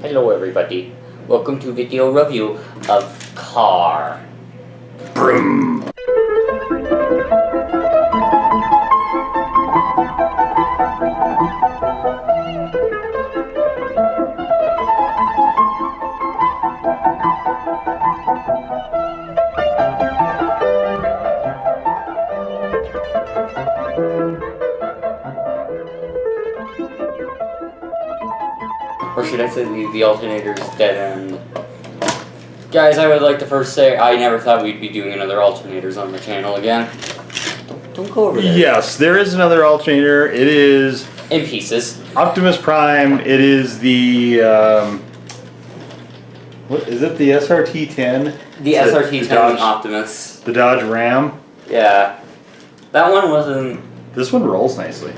Hello everybody, welcome to video review of Car. Vroom. Or should I say the Alternators dead end. Guys, I would like to first say I never thought we'd be doing another Alternators on the channel again. Don't go over there. Yes, there is another Alternator. It is... in pieces. Optimus Prime. It is the... what is it? The SRT-10? The SRT-10 Optimus. The Dodge Ram. Yeah. That one wasn't... This one rolls nicely.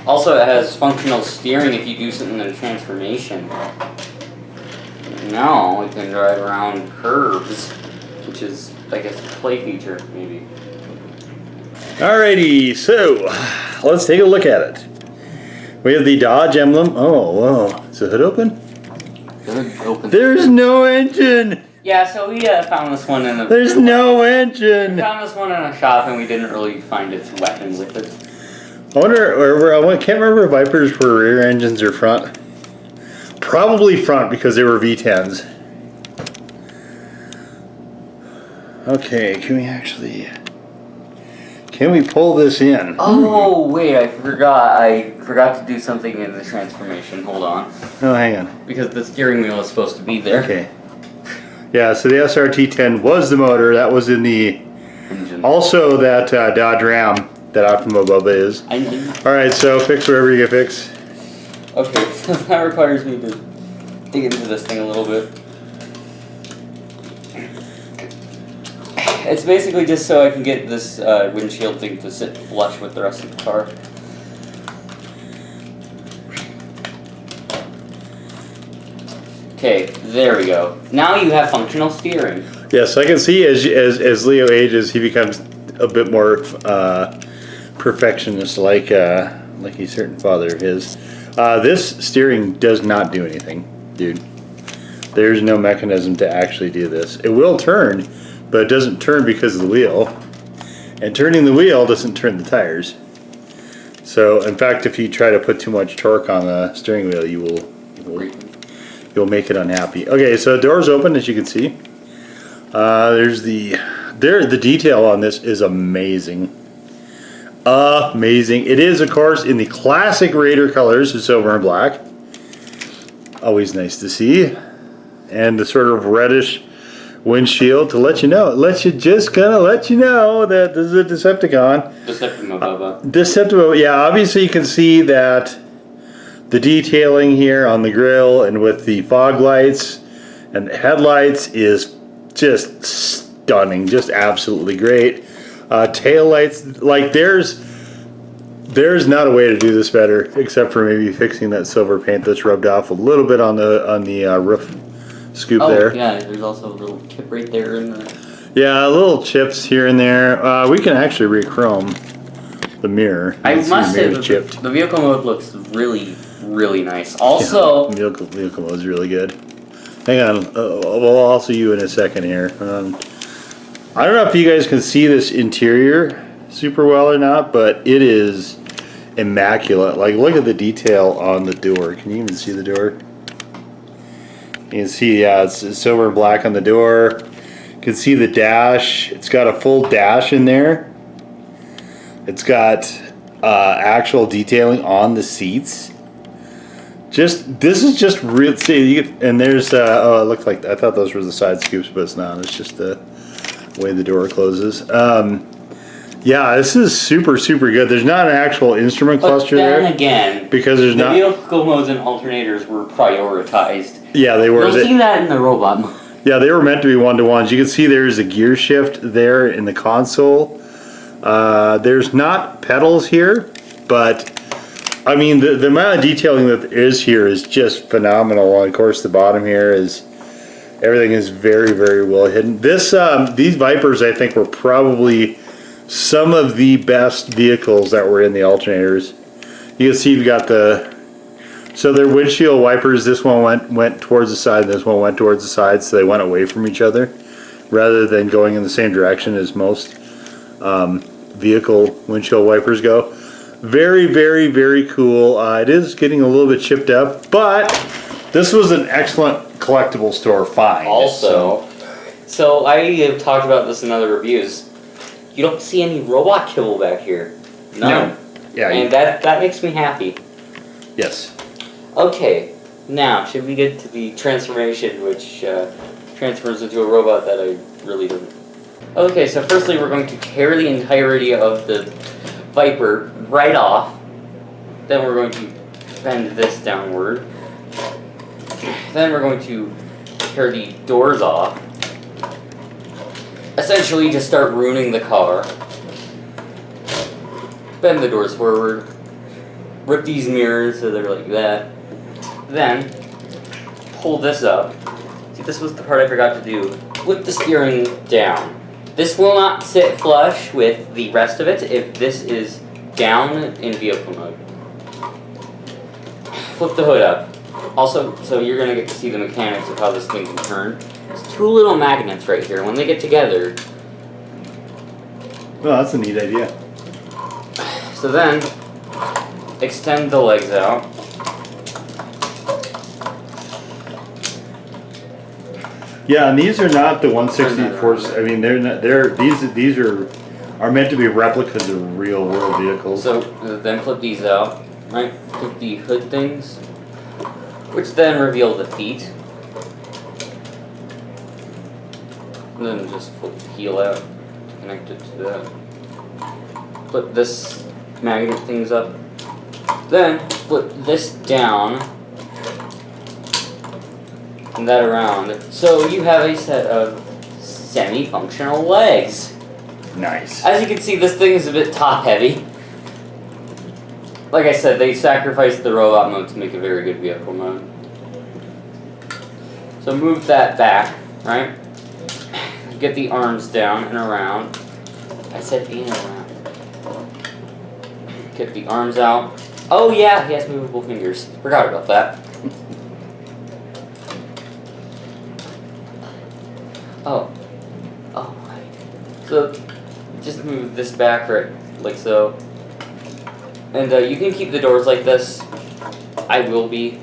Also, it has functional steering if you do something in a transformation. Now it can drive around curves, which is, I guess, a play feature, maybe. Alrighty, so let's take a look at it. We have the Dodge emblem. Oh, wow. Is the hood open? Hood open. There's no engine! Yeah, so we found this one in a... There's no engine! We found this one in a shop and we didn't really find its weapon with it. I wonder, I can't remember if Vipers were rear engines or front. Probably front because they were V10s. Okay, can we pull this in? Oh, wait, I forgot to do something in the transformation. Hold on. Oh, hang on. Because the steering wheel is supposed to be there. Okay. Yeah, so the SRT-10 was the motor. That was in the... engine. Also that Dodge Ram that Optima Bubba is. I know. Alright, so fix whatever you can fix. Okay, so that requires me to dig into this thing a little bit. It's basically just so I can get this windshield thing to sit flush with the rest of the car. Okay, there we go. Now you have functional steering. Yes, I can see as Leo ages, he becomes a bit more perfectionist, like a certain father of his. This steering does not do anything, dude. There's no mechanism to actually do this. It will turn, but it doesn't turn because of the wheel. And turning the wheel doesn't turn the tires. So, in fact, if you try to put too much torque on the steering wheel, you'll make it unhappy. Okay, so the door's open, as you can see. The detail on this is amazing. Amazing. It is, of course, in the classic Raider colors of silver and black. Always nice to see. And the sort of reddish windshield to let you know. Just kind of let you know that this is a Decepticon. Decepticon, yeah, obviously you can see that the detailing here on the grill and with the fog lights and the headlights is just stunning, just absolutely great. Tail lights, like there's not a way to do this better except for maybe fixing that silver paint that's rubbed off a little bit on the roof scoop there. Yeah, there's also a little chip right there in the... Yeah, little chips here and there. We can actually re-chrome the mirror. I must say the vehicle mode looks really, really nice. Also, yeah, vehicle mode is really good. Hang on, I'll see you in a second here. I don't know if you guys can see this interior super well or not, but it is immaculate. Like, look at the detail on the door. Can you even see the door? You can see, yeah, it's silver and black on the door. You can see the dash. It's got a full dash in there. It's got actual detailing on the seats. This is just real. See, and there's oh, it looked like, I thought those were the side scoops, but it's not. It's just the way the door closes. Yeah, this is super good. There's not an actual instrument cluster there. Then again, because there's the vehicle modes and alternators were prioritized. Yeah, they were. You'll see that in the robot mode. Yeah, they were meant to be one-to-ones. You can see there's a gear shift there in the console. There's not pedals here, but I mean the amount of detailing that is here is just phenomenal. Of course, the bottom here is everything is very well hidden. These Vipers, I think, were probably some of the best vehicles that were in the Alternators. You can see you've got the So their windshield wipers, this one went towards the side, this one went towards the side, so they went away from each other, rather than going in the same direction as most vehicle windshield wipers go. Very, very, very cool. It is getting a little bit chipped up, but this was an excellent collectible store find. Also, so I have talked about this in other reviews. You don't see any robot kibble back here. None. No. Yeah. And that makes me happy. Yes. Okay, now should we get to the transformation, which transfers into a robot that I really don't. Okay, so firstly we're going to tear the entirety of the Viper right off. Then we're going to bend this downward. Then we're going to tear the doors off. Essentially just start ruining the car. Bend the doors forward. Rip these mirrors so they're like that. Then pull this up. See, this was the part I forgot to do. Flip the steering down. This will not sit flush with the rest of it if this is down in vehicle mode. Flip the hood up. Also, so you're gonna get to see the mechanics of how this thing can turn. There's two little magnets right here. When they get together. Well, that's a neat idea. So then, extend the legs out. Yeah, and these are not the 164s. I mean, they're not. These are meant to be replicas of real world vehicles. So then flip these out, right? Flip the hood things, which then reveal the feet. And then just flip the heel out, connect it to that. Flip this magnet things up. Then flip this down. And that around. So you have a set of semi-functional legs. Nice. As you can see, this thing is a bit top heavy. Like I said, they sacrificed the robot mode to make a very good vehicle mode. So move that back, right? Get the arms down and around. I said in and around. Get the arms out. Oh yeah, he has movable fingers. Forgot about that. Oh. Oh, right. So, just move this back right, like so. And you can keep the doors like this. I will be.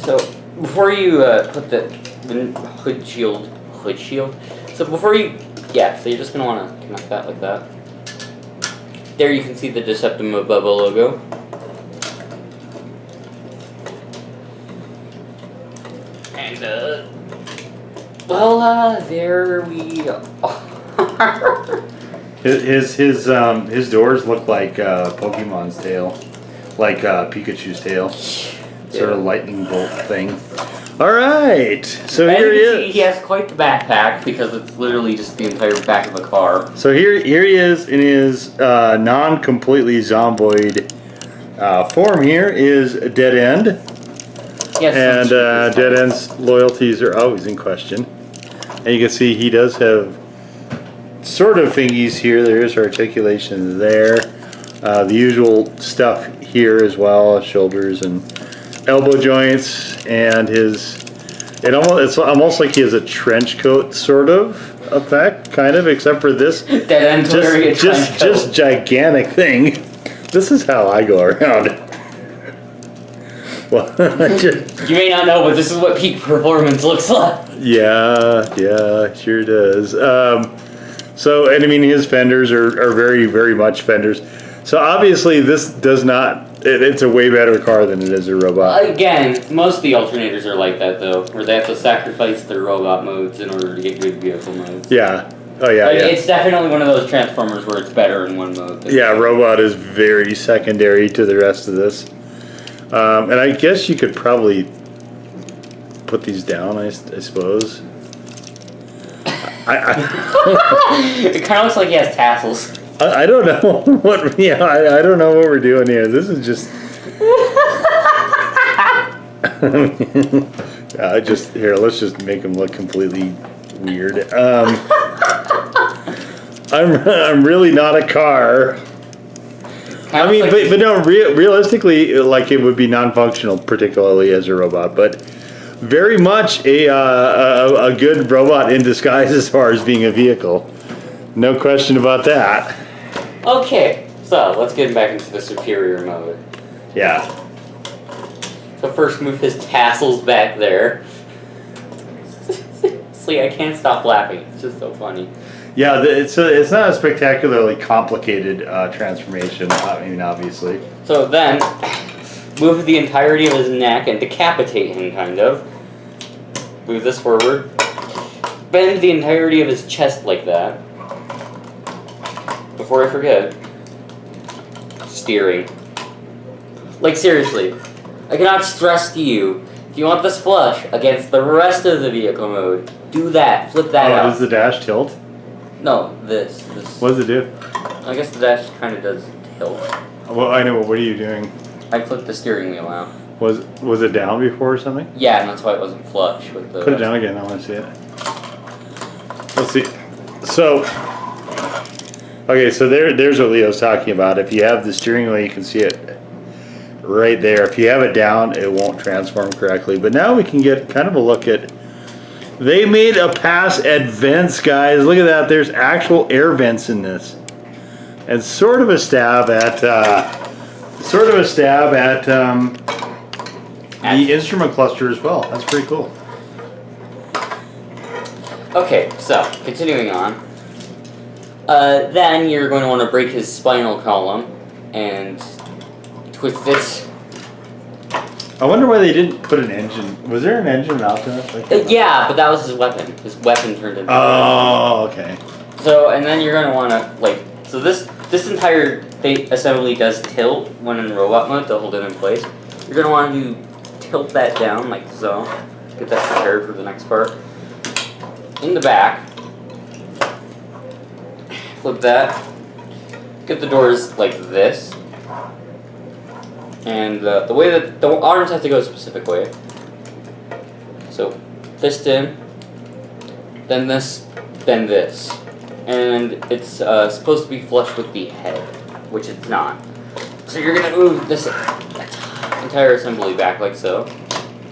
So, before you put the hood shield. So before you, so you're just going to want to connect that like that. There you can see the Decepticon Bubba logo. And, there we are. His doors look like Pokemon's tail, like Pikachu's tail, sort of lightning bolt thing. All right, so and here he you can is. see he has quite the backpack because it's literally just the entire back of a car. So here he is in his non-completely zomboid form. Here is Dead End. Yes, And Dead End's loyalties are always in question. And you can see he does have sort of fingies here. There's articulation there. The usual stuff here as well, shoulders and elbow joints, and it's almost like he has a trench coat sort of effect, kind of, except for this Dead End's wearing a trench coat. just gigantic thing. This is how I go around. Well, You may not know, but this is what peak performance looks like. yeah, sure does. So, and I mean, his fenders are very, very much fenders. So obviously, this does not. It's a way better car than it is a robot. Again, most of the alternators are like that, though, where they have to sacrifice their robot modes in order to get good vehicle modes. Yeah. Oh yeah. Like, Yeah. it's definitely one of those transformers where it's better in one mode. Yeah, robot is very secondary to the rest of this. And I guess you could probably put these down, I suppose. It kind of looks like he has tassels. I don't know what. Yeah, I don't know what we're doing here. This is just. Here. Let's just make him look completely weird. I'm really not a car. I mean, but no, realistically, like it would be non-functional, particularly as a robot, but very much a good robot in disguise as far as being a vehicle. No question about that. Okay, so let's get back into the superior mode. Yeah. So first move his tassels back there. See, I can't stop laughing. It's just so funny. Yeah, it's not a spectacularly complicated transformation. I mean, obviously. So then, move the entirety of his neck and decapitate him, kind of. Move this forward. Bend the entirety of his chest like that. Before I forget, steering. Like seriously, I cannot stress to you, if you want this flush against the rest of the vehicle mode, do that, flip that out. Does the dash tilt? No, this. What does it do? I guess the dash kind of does tilt. Well, I know, but what are you doing? I flipped the steering wheel out. Was it down before or something? Yeah, and that's why it wasn't flush with the... Put it down again, I want to see it. Let's see. So, okay, so there's what Leo's talking about. If you have the steering wheel, you can see it right there. If you have it down, it won't transform correctly. But now we can get kind of a look at... They made a pass at vents, guys. Look at that. There's actual air vents in this. And sort of a stab at... the instrument cluster as well. That's pretty cool. Okay, so, continuing on. Then you're going to want to break his spinal column and twist it. I wonder why they didn't put an engine. Was there an engine in Alternator? Yeah, but that was his weapon. His weapon turned into... Oh, okay. So, and then you're going to want to, like... So this entire assembly does tilt when in robot mode to hold it in place. You're going to want to tilt that down like so. Get that prepared for the next part. In the back. Flip that. Get the doors like this. And the way that the arms have to go a specific way. So, fist in, then this, then this. And it's supposed to be flush with the head, which it's not. So you're going to move this entire assembly back like so.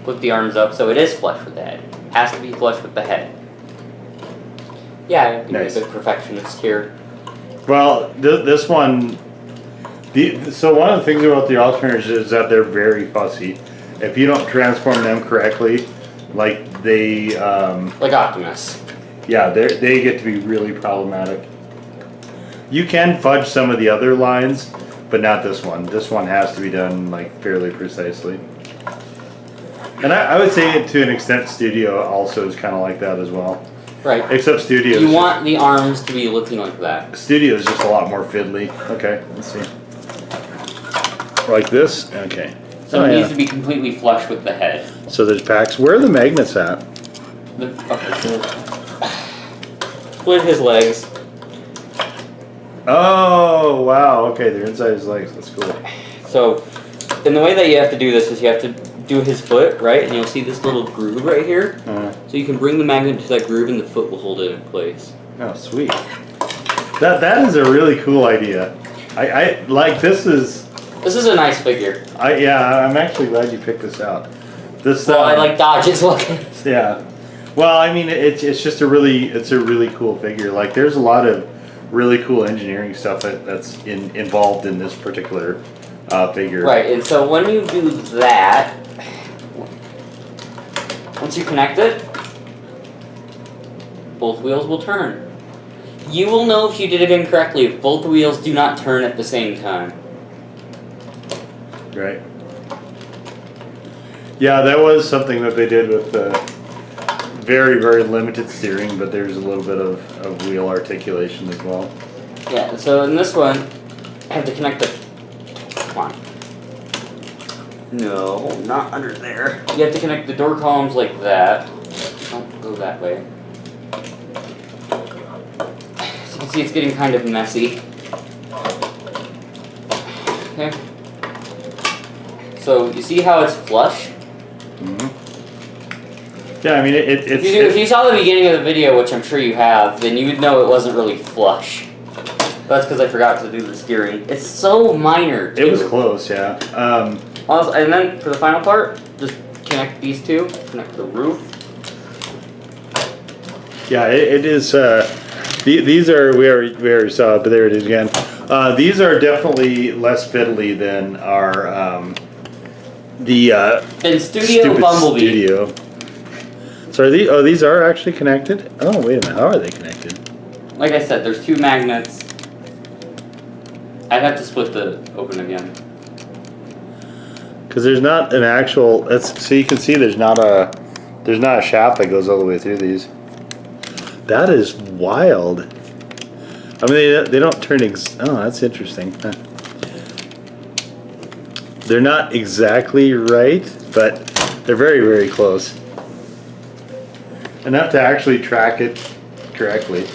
Flip the arms up so it is flush with the head. Has to be flush with the head. Yeah, I think nice. I'm a good perfectionist here. Well, this one... So one of the things about the Alternators is that they're very fussy. If you don't transform them correctly, like they... like Optimus. Yeah, they get to be really problematic. You can fudge some of the other lines, but not this one. This one has to be done like fairly precisely. And I would say to an extent Studio also is kind of like that as well. Right. Except Studio. You want the arms to be looking like that. Studio is just a lot more fiddly. Okay, let's see. Like this? Okay. So it needs to be completely flush with the head. So there's packs. Where are the magnets at? Okay, so split his legs. Oh, wow. Okay, they're inside his legs. That's cool. So, and the way that you have to do this is you have to do his foot, right? And you'll see this little groove right here. So you can bring the magnet to that groove and the foot will hold it in place. Oh, sweet. That is a really cool idea. I like this is... This is a nice figure. Yeah, I'm actually glad you picked this out. This. Well, I like Dodge's looking. Yeah. Well, I mean, it's just a really cool figure. Like, there's a lot of really cool engineering stuff that's involved in this particular figure. Right, and so when you do that, once you connect it, both wheels will turn. You will know if you did it incorrectly if both wheels do not turn at the same time. Right. Yeah, that was something that they did with the very, very limited steering, but there's a little bit of wheel articulation as well. Yeah, so in this one, I have to connect the... Come on. No, not under there. You have to connect the door columns like that. Don't go that way. As you can see, it's getting kind of messy. Okay. So, you see how it's flush? Yeah, I mean, it's... If you saw the beginning of the video, which I'm sure you have, then you would know it wasn't really flush. That's because I forgot to do the steering. It's so minor, too. It was close, yeah. Also, and then for the final part, just connect these two, connect the roof. Yeah, it is. These are we already saw it, but there it is again. These are definitely less fiddly than our And Studio stupid Bumblebee. Studio. So are these? Oh, these are actually connected. Oh, wait a minute. How are they connected? Like I said, there's two magnets. I'd have to split the open again. Because there's not an actual. So you can see there's not a shaft that goes all the way through these. That is wild. I mean, they don't turn. Oh, that's interesting. Huh. They're not exactly right, but they're very, very close. Enough to actually track it correctly.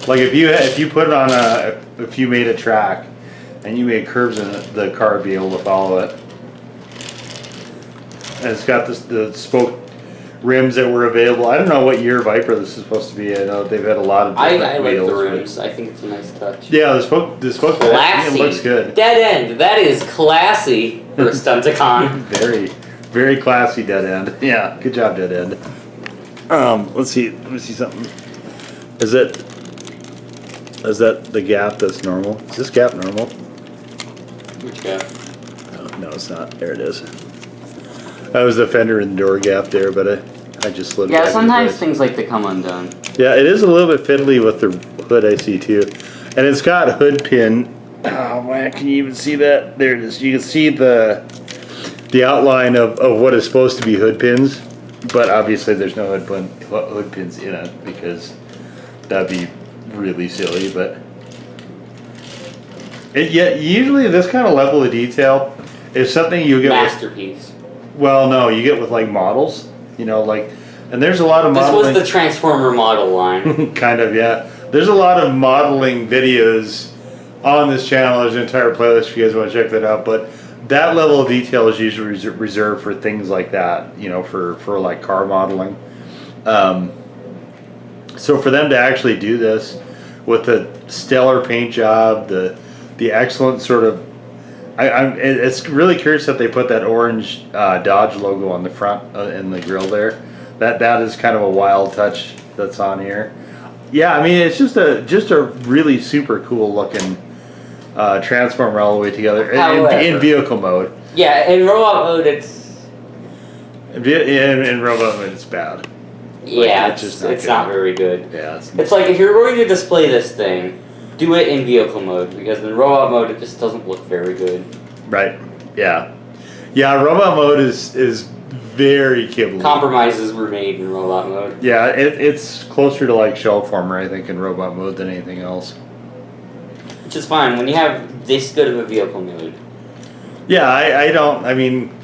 Like if you put it on if you made a track and you made curves in it, the car would be able to follow it. And it's got the spoke rims that were available. I don't know what year Viper this is supposed to be. I know they've had a lot of different I like wheels, the rims. I think it's a nice touch. Yeah, the spoke Classy. it looks good. Dead end. That is classy for a Stunticon. Very, very classy dead end. Yeah, good job, dead end. Let's see. Let me see something. Is that the gap that's normal? Is this gap normal? Which gap? Oh, no, it's not. There it is. That was the fender and door gap there, but I just slid it back Yeah, into sometimes place. things like to come undone. Yeah, it is a little bit fiddly with the hood I see too. And it's got hood pin. Oh man, can you even see that? There it is. You can see the outline of what is supposed to be hood pins, but obviously there's no hood pins in it because that'd be really silly. But usually this kind of level of detail is something you get Masterpiece. well, no, you get with like models, and there's a lot of modeling. This was the Transformer model line. Kind of, yeah. There's a lot of modeling videos on this channel. There's an entire playlist if you guys want to check that out. But that level of detail is usually reserved for things like that, for like car modeling. So for them to actually do this with the stellar paint job, the excellent sort of, it's really curious that they put that orange Dodge logo on the front in the grill there. That is kind of a wild touch that's on here. Yeah, I mean it's just a really super cool looking transformer all the way together in vehicle mode. Yeah, in robot mode it's. In robot mode it's bad. Yeah, Like, it's not very good. Yeah, it's like if you're going to display this thing, do it in vehicle mode because in robot mode it just doesn't look very good. Right. Yeah. Yeah. Robot mode is very kibble. Compromises were made in robot mode. Yeah, it's closer to like shell former, I think, in robot mode than anything else. Which is fine when you have this good of a vehicle mode. Yeah, I mean,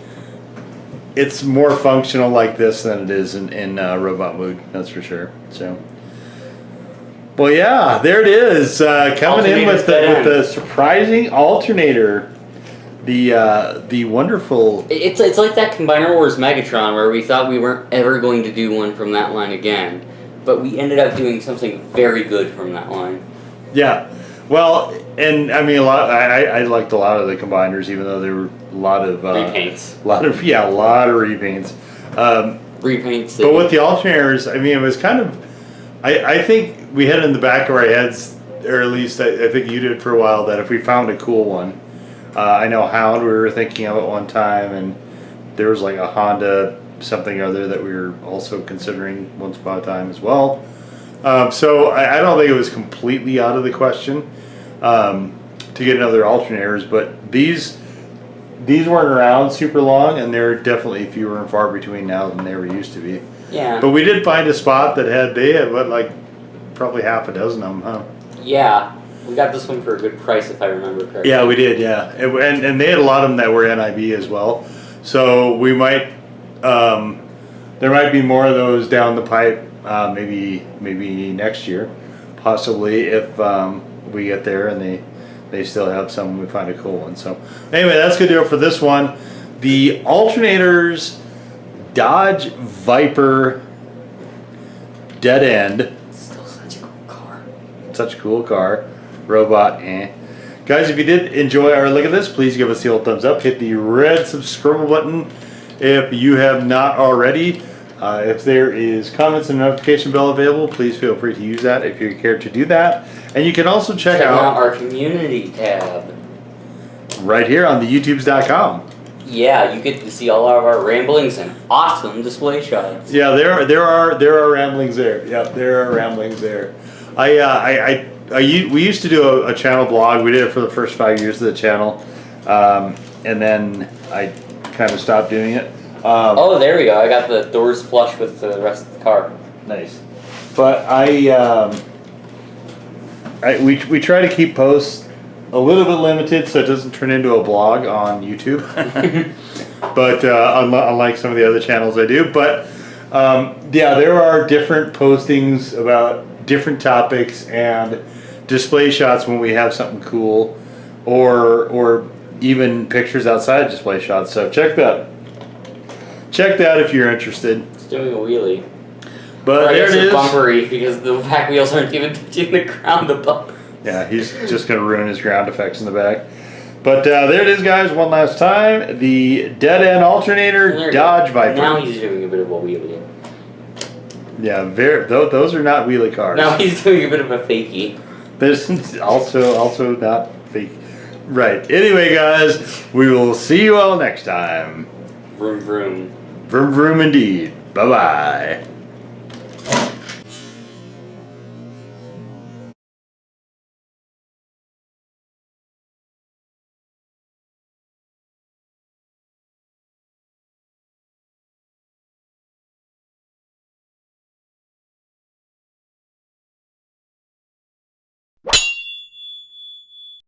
it's more functional like this than it is in robot mode. That's for sure. So. Well, yeah, there it is. Coming in with the surprising alternator. The wonderful. It's like that Combiner Wars Megatron where we thought we weren't ever going to do one from that line again, but we ended up doing something very good from that line. Yeah, well, and I mean I liked a lot of the combiners, even though there were a lot of repaints. A lot of repaints. Repaints. But with the alternators, I mean, it was kind of. I think we had it in the back of our heads, or at least I think you did for a while, that if we found a cool one. I know Hound, we were thinking of it one time, and there was like a Honda something or other that we were also considering once upon a time as well. So I don't think it was completely out of the question to get another alternators, but these weren't around super long, and they're definitely fewer and far between now than they were used to be. Yeah. But we did find a spot that had like probably half a dozen of them, huh? Yeah. We got this one for a good price, if I remember correctly. Yeah, we did. Yeah, and they had a lot of them that were NIB as well. So we might, there might be more of those down the pipe. Maybe next year, possibly if we get there and they still have some. We find a cool one. So anyway, that's gonna do it for this one. The Alternators Dodge Viper Dead End. It's still such a cool car. Such a cool car. robot, Guys, if you did enjoy our look at this, please give us the old thumbs up. Hit the red subscribe button if you have not already. If there is comments and notification bell available, please feel free to use that if you care to do that. And you can also check out our community tab right here on the YouTubes.com. Yeah, you get to see all of our ramblings and awesome display shots. Yeah, there are ramblings there. Yep, there are ramblings there. We used to do a channel blog. We did it for the first 5 years of the channel, and then I kind of stopped doing it. Oh, there we go. I got the doors flush with the rest of the car. Nice. But we try to keep posts a little bit limited so it doesn't turn into a blog on YouTube. But unlike some of the other channels I do, but yeah, there are different postings about different topics and display shots when we have something cool, or even pictures outside display shots. So check that if you're interested. It's doing a wheelie. But there it is. Bumpery because the back wheels aren't even touching the ground above. Yeah, he's just gonna ruin his ground effects in the back. But there it is, guys. One last time, the dead end alternator Dodge Viper. Now he's doing a bit of a wheelie. Yeah, those are not wheelie cars. Now he's doing a bit of a fakie. This is also not fake. Right. Anyway, guys, we will see you all next time. Vroom vroom. Vroom vroom indeed. Bye bye.